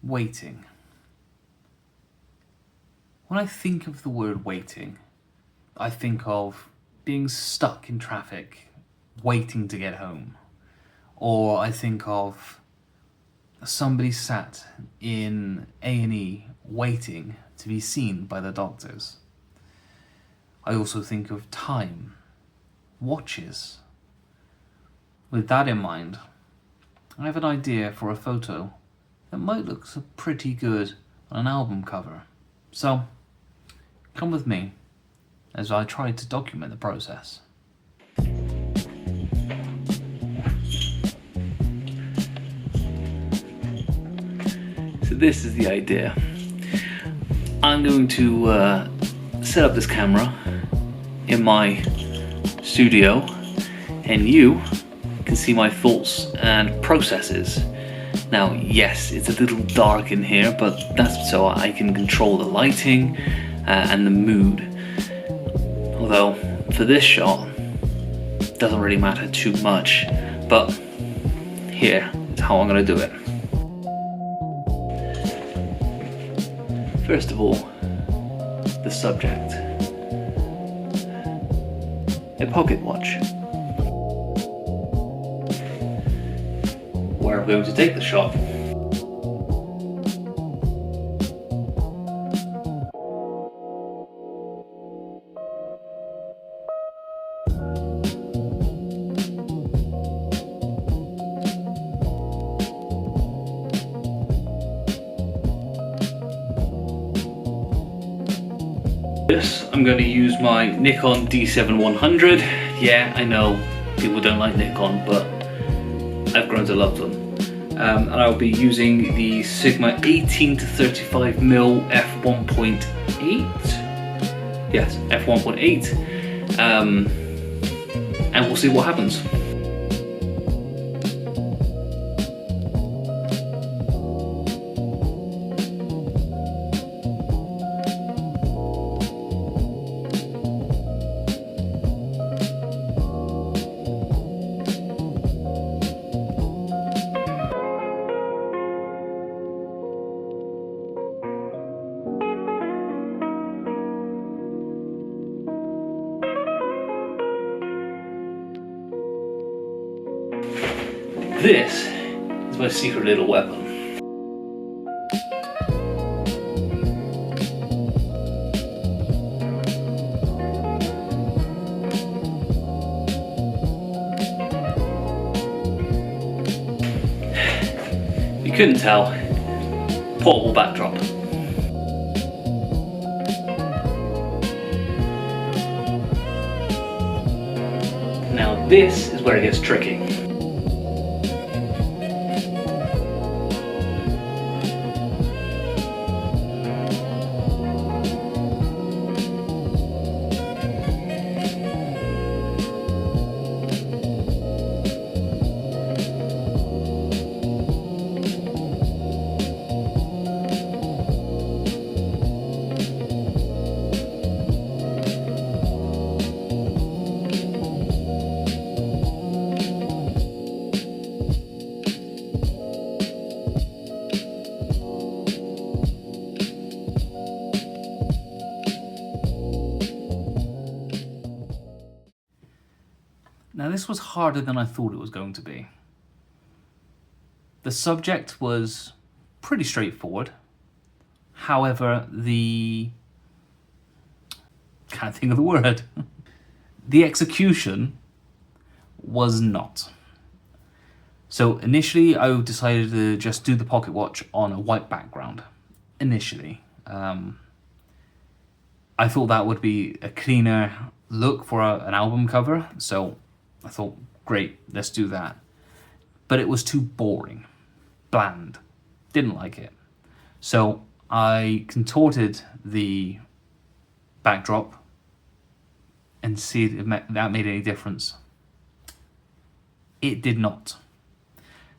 Waiting. When I think of the word waiting, I think of being stuck in traffic, waiting to get home. Or I think of somebody sat in A&E waiting to be seen by the doctors. I also think of time, watches. With that in mind, I have an idea for a photo that might look pretty good on an album cover. So, come with me as I try to document the process. So this is the idea. I'm going to set up this camera in my studio, and you can see my thoughts and processes. Now, yes, it's a little dark in here, but that's so I can control the lighting and the mood. Although, for this shot, it doesn't really matter too much, but here is how I'm going to do it. First of all, the subject. A pocket watch. Where I'm going to take the shot. This, I'm going to use my Nikon D7-100. Yeah, I know people don't like Nikon, but I've grown to love them. And I'll be using the Sigma 18-35mm f1.8. Yes, f1.8. And we'll see what happens. This is my secret little weapon. You couldn't tell, portable backdrop. Now this is where it gets tricky. Now this was harder than I thought it was going to be. The subject was pretty straightforward. However, can't think of the word. The execution was not. So initially I decided to just do the pocket watch on a white background. Initially. I thought that would be a cleaner look for an album cover, so I thought, great, let's do that. But it was too boring, bland, didn't like it. So I contorted the backdrop and see if that made any difference. It did not.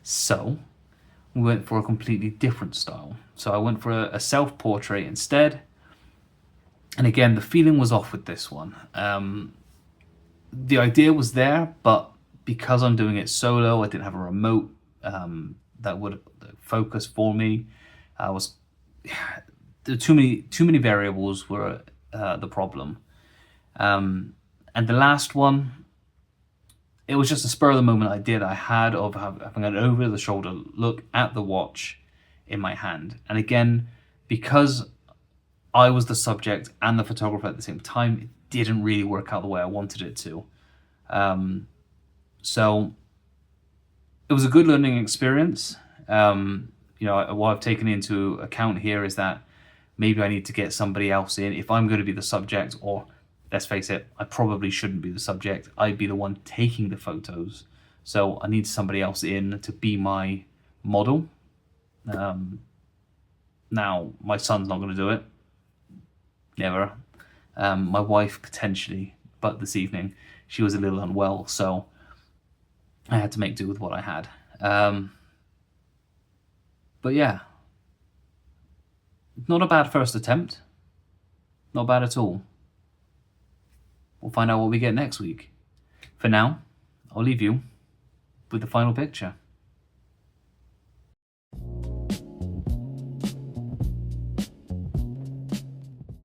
So we went for a completely different style. So I went for a self-portrait instead. And again, the feeling was off with this one. The idea was there, but because I'm doing it solo, I didn't have a remote that would focus for me. I was too many variables were the problem. And the last one, it was just a spur of the moment idea that I had of having an over the shoulder look at the watch in my hand. And again, because I was the subject and the photographer at the same time, it didn't really work out the way I wanted it to. So it was a good learning experience. What I've taken into account here is that maybe I need to get somebody else in if I'm going to be the subject, or let's face it, I probably shouldn't be the subject. I'd be the one taking the photos. So I need somebody else in to be my model. Now, my son's not going to do it. Never. My wife potentially, but this evening she was a little unwell, so I had to make do with what I had. But yeah, not a bad first attempt. Not bad at all. We'll find out what we get next week. For now, I'll leave you with the final picture.